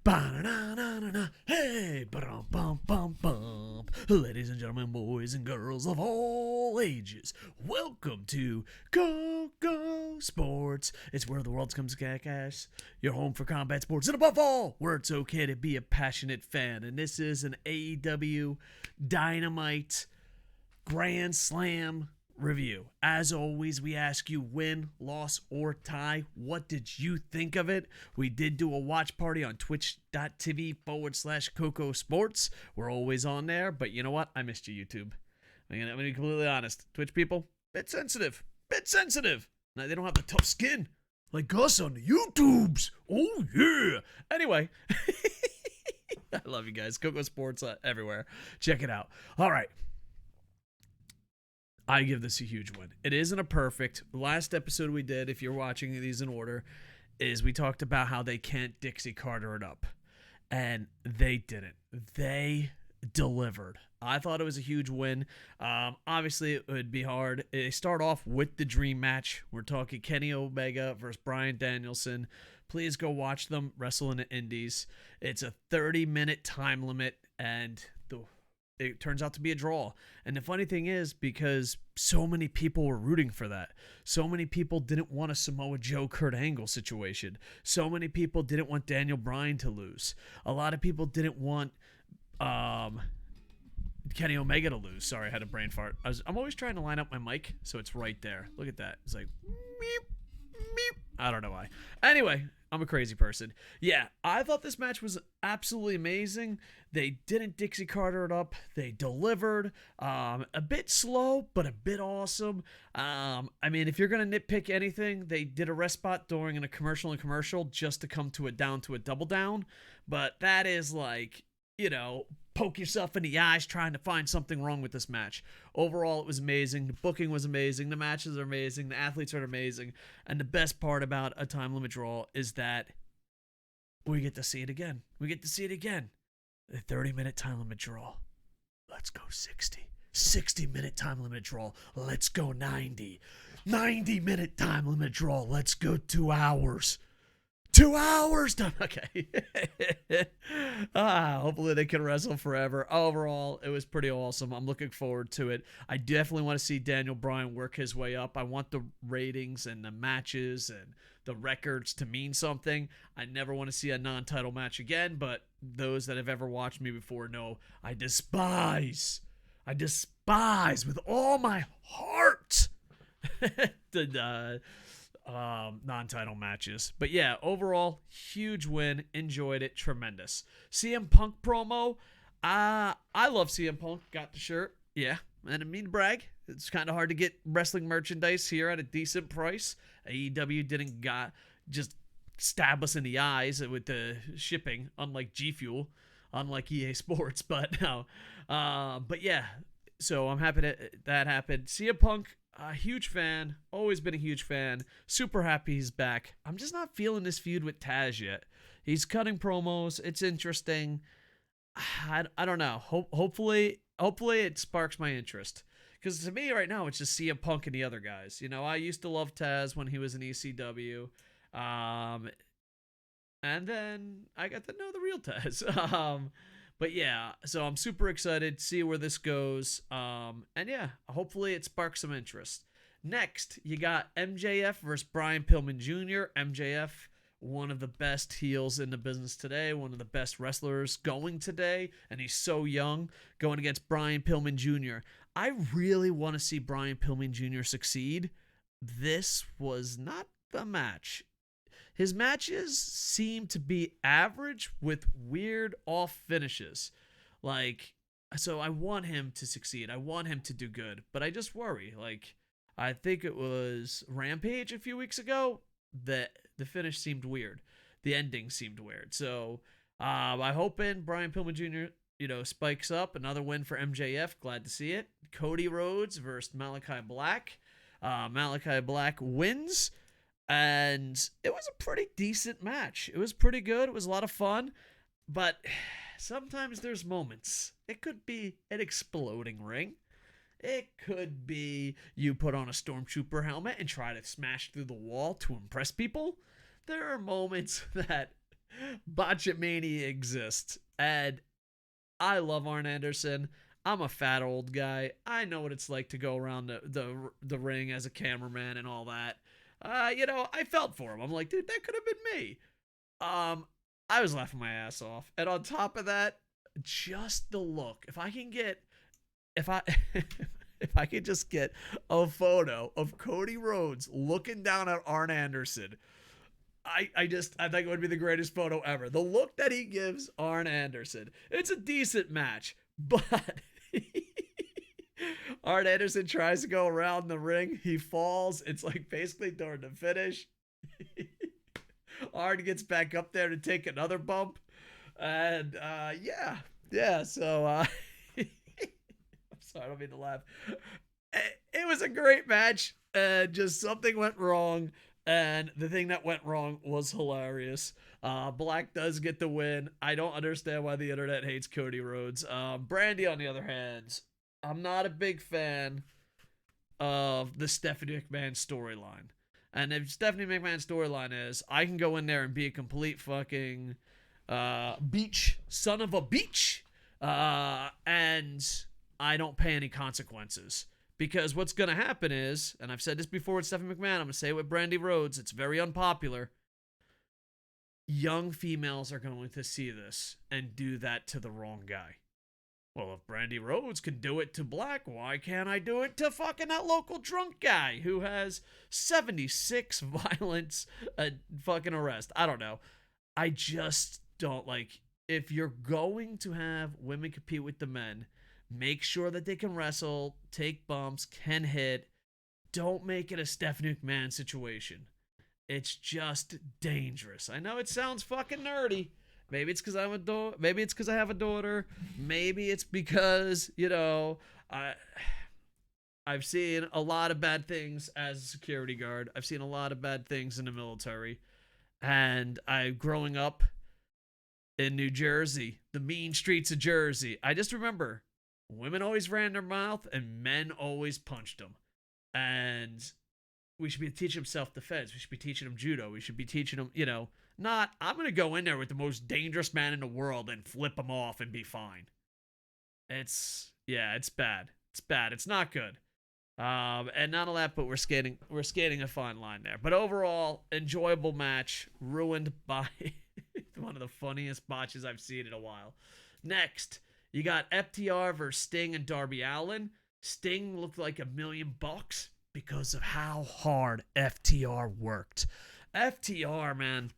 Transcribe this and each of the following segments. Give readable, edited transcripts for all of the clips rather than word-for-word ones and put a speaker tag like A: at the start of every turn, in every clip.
A: Ba-na-na-na-na-na. Hey, ba-dum-bum-bum-bum. Ladies and gentlemen, boys and girls of all ages, welcome to KocoSports. It's where the world comes to jackass. Your home for combat sports, and above all, where it's okay to be a passionate fan. And this is an AEW Dynamite Grand Slam review. As always, we ask you win, loss, or tie. What did you think of it? We did do a watch party on twitch.tv/KocoSports. We're always on there, but you know what? I missed you, YouTube. I'm gonna be completely honest. Twitch people, bit sensitive. Now, they don't have the tough skin like us on the YouTubes. Oh, yeah. Anyway, I love you guys. KocoSports everywhere. Check it out. All right. I give this a huge win. It isn't a perfect. The last episode we did, if you're watching these in order, is we talked about how they can't Dixie Carter it up. And they didn't. They delivered. I thought it was a huge win. Obviously, it would be hard. They start off with the dream match. We're talking Kenny Omega versus Bryan Danielson. Please go watch them wrestle in the indies. It's a 30-minute time limit, and it turns out to be a draw. And the funny thing is, because so many people were rooting for that. So many people didn't want a Samoa Joe Kurt Angle situation. So many people didn't want Daniel Bryan to lose. A lot of people didn't want Kenny Omega to lose. Sorry, I had a brain fart. I'm always trying to line up my mic so it's right there. Look at that. It's like, meep, meep. I don't know why. Anyway, I'm a crazy person. Yeah, I thought this match was absolutely amazing. They didn't Dixie Carter it up. They delivered. A bit slow, but a bit awesome. I mean, if you're going to nitpick anything, they did a rest spot during a commercial just to come down to a double down. But that is like, poke yourself in the eyes trying to find something wrong with this match. Overall, it was amazing. The booking was amazing. The matches are amazing. The athletes are amazing. And the best part about a time limit draw is that we get to see it again. The 30-minute time limit draw. Let's go 60. 60-minute time limit draw. Let's go 90. 90-minute time limit draw. Let's go 2 hours. 2 hours done. Okay. Hopefully they can wrestle forever. Overall, it was pretty awesome. I'm looking forward to it. I definitely want to see Daniel Bryan work his way up. I want the ratings and the matches and the records to mean something. I never want to see a non-title match again, but those that have ever watched me before know I despise with all my heart the non-title matches. But yeah, overall, huge win. Enjoyed it. Tremendous. CM Punk promo. I love CM Punk. Got the shirt. Yeah. And I didn't mean to brag. It's kind of hard to get wrestling merchandise here at a decent price. AEW didn't just stab us in the eyes with the shipping, unlike G Fuel, unlike EA Sports. But no. But yeah. So I'm happy that happened. CM Punk. A huge fan. Always been a huge fan. Super happy he's back. I'm just not feeling this feud with Taz yet. He's cutting promos. It's interesting. I don't know. Hopefully it sparks my interest. Because to me right now, it's just CM Punk and the other guys. I used to love Taz when he was in ECW. And then I got to know the real Taz. But yeah, so I'm super excited to see where this goes. And yeah, hopefully it sparks some interest. Next, you got MJF versus Brian Pillman Jr. MJF, one of the best heels in the business today, one of the best wrestlers going today, and he's so young, going against Brian Pillman Jr. I really want to see Brian Pillman Jr. succeed. This was not the match. His matches seem to be average with weird off finishes. So I want him to succeed. I want him to do good. But I just worry. I think it was Rampage a few weeks ago that the finish seemed weird. The ending seemed weird. So I hope Brian Pillman Jr. Spikes up. Another win for MJF. Glad to see it. Cody Rhodes versus Malakai Black. Malakai Black wins. And it was a pretty decent match. It was pretty good. It was a lot of fun. But sometimes there's moments. It could be an exploding ring. It could be you put on a Stormtrooper helmet and try to smash through the wall to impress people. There are moments that Botchamania exists. And I love Arn Anderson. I'm a fat old guy. I know what it's like to go around the ring as a cameraman and all that. I felt for him. I'm like, dude, that could have been me. I was laughing my ass off. And on top of that, just the look. If I if I could just get a photo of Cody Rhodes looking down at Arn Anderson, I think it would be the greatest photo ever. The look that he gives Arn Anderson. It's a decent match, but Arn Anderson tries to go around the ring. He falls. It's like basically during the finish. Arn gets back up there to take another bump. And so I'm sorry, I don't mean to laugh. It was a great match, and just something went wrong. And the thing that went wrong was hilarious. Black does get the win. I don't understand why the internet hates Cody Rhodes. Brandi, on the other hand, I'm not a big fan of the Stephanie McMahon storyline. And if Stephanie McMahon's storyline is, I can go in there and be a complete fucking son of a beach, and I don't pay any consequences. Because what's going to happen is, and I've said this before with Stephanie McMahon, I'm going to say it with Brandi Rhodes, it's very unpopular. Young females are going to see this and do that to the wrong guy. Well, if Brandi Rhodes can do it to Black, why can't I do it to fucking that local drunk guy who has 76 violence fucking arrests? I don't know. I just don't like, if you're going to have women compete with the men, make sure that they can wrestle, take bumps, can hit. Don't make it a Stephanie McMahon situation. It's just dangerous. I know it sounds fucking nerdy. Maybe it's because maybe it's because I have a daughter. Maybe it's because, I've seen a lot of bad things as a security guard. I've seen a lot of bad things in the military. And growing up in New Jersey, the mean streets of Jersey, I just remember women always ran their mouth and men always punched them. And we should be teaching them self-defense. We should be teaching them judo. We should be teaching them, not, I'm going to go in there with the most dangerous man in the world and flip him off and be fine. It's bad. It's bad. It's not good. And not all that, but we're skating a fine line there. But overall, enjoyable match, ruined by one of the funniest botches I've seen in a while. Next, you got FTR versus Sting and Darby Allin. Sting looked like $1 million because of how hard FTR worked. FTR, man,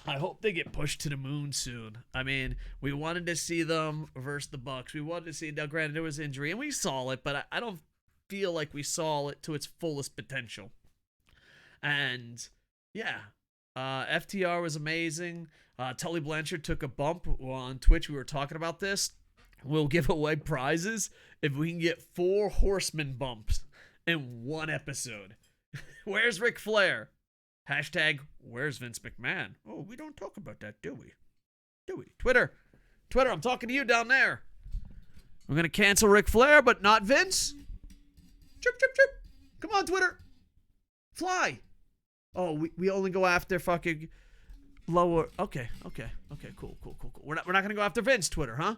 A: I hope they get pushed to the moon soon. I mean, we wanted to see them versus the Bucks. We wanted to see, now granted there was injury, and we saw it, but I don't feel like we saw it to its fullest potential. And, yeah, FTR was amazing. Tully Blanchard took a bump on Twitch. We were talking about this. We'll give away prizes if we can get 4 horseman bumps in one episode. Where's Ric Flair? Hashtag, where's Vince McMahon? Oh, we don't talk about that, do we? Twitter, I'm talking to you down there. We're going to cancel Ric Flair, but not Vince? Chirp, chirp, chirp. Come on, Twitter. Fly. Oh, we only go after fucking lower. Okay, cool. We're not going to go after Vince, Twitter, huh?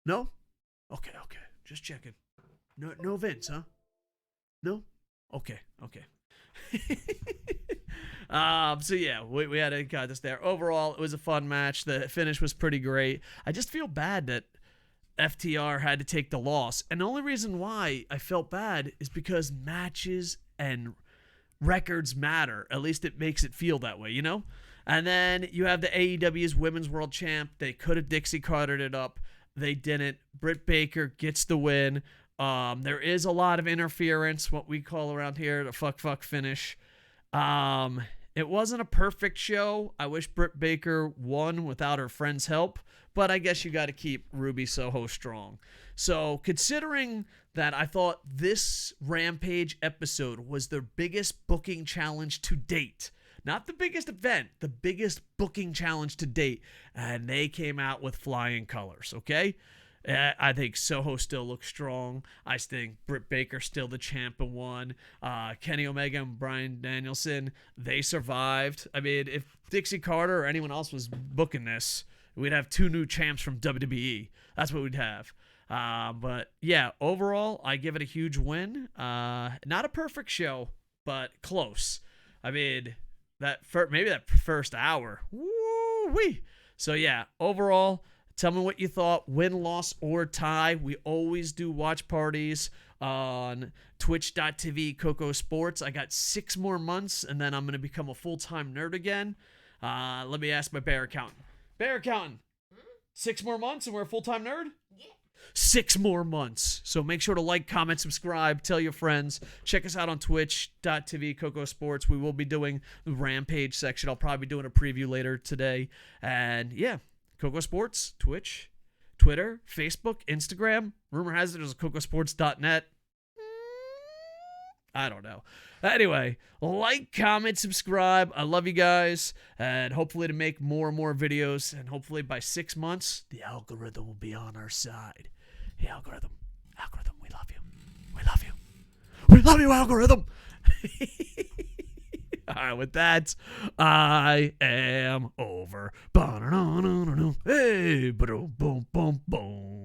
A: No? Okay. Just checking. No Vince, huh? No? Okay. So yeah, we had to cut this there. Overall, it was a fun match. The finish was pretty great. I just feel bad that FTR had to take the loss. And the only reason why I felt bad is because matches and records matter. At least it makes it feel that way, And then you have the AEW's Women's World Champ. They could have Dixie Cartered it up. They didn't. Britt Baker gets the win. There is a lot of interference, what we call around here the fuck finish. It wasn't a perfect show. I wish Britt Baker won without her friend's help, but I guess you got to keep Ruby Soho strong. So considering that I thought this Rampage episode was their biggest booking challenge to date, not the biggest event, the biggest booking challenge to date, and they came out with flying colors, okay? I think Soho still looks strong. I think Britt Baker's still the champ and won. Kenny Omega and Bryan Danielson, they survived. I mean, if Dixie Carter or anyone else was booking this, we'd have 2 new champs from WWE. That's what we'd have. But yeah, overall, I give it a huge win. Not a perfect show, but close. I mean, maybe that first hour. Woo-wee. So yeah, overall, tell me what you thought, win, loss, or tie. We always do watch parties on twitch.tv KocoSports. I got 6 more months, and then I'm going to become a full-time nerd again. Let me ask my bear accountant. Bear accountant, 6 more months and we're a full-time nerd? Yeah. 6 more months. So make sure to like, comment, subscribe, tell your friends. Check us out on twitch.tv KocoSports. We will be doing the Rampage section. I'll probably be doing a preview later today. And yeah, KocoSports, Twitch, Twitter, Facebook, Instagram. Rumor has it there's a KocoSports.net. I don't know. Anyway, like, comment, subscribe. I love you guys. And hopefully to make more and more videos. And hopefully by 6 months, the algorithm will be on our side. The algorithm, we love you. We love you. We love you, algorithm. All right, with that, I am over. Hey, boom, boom, boom, boom.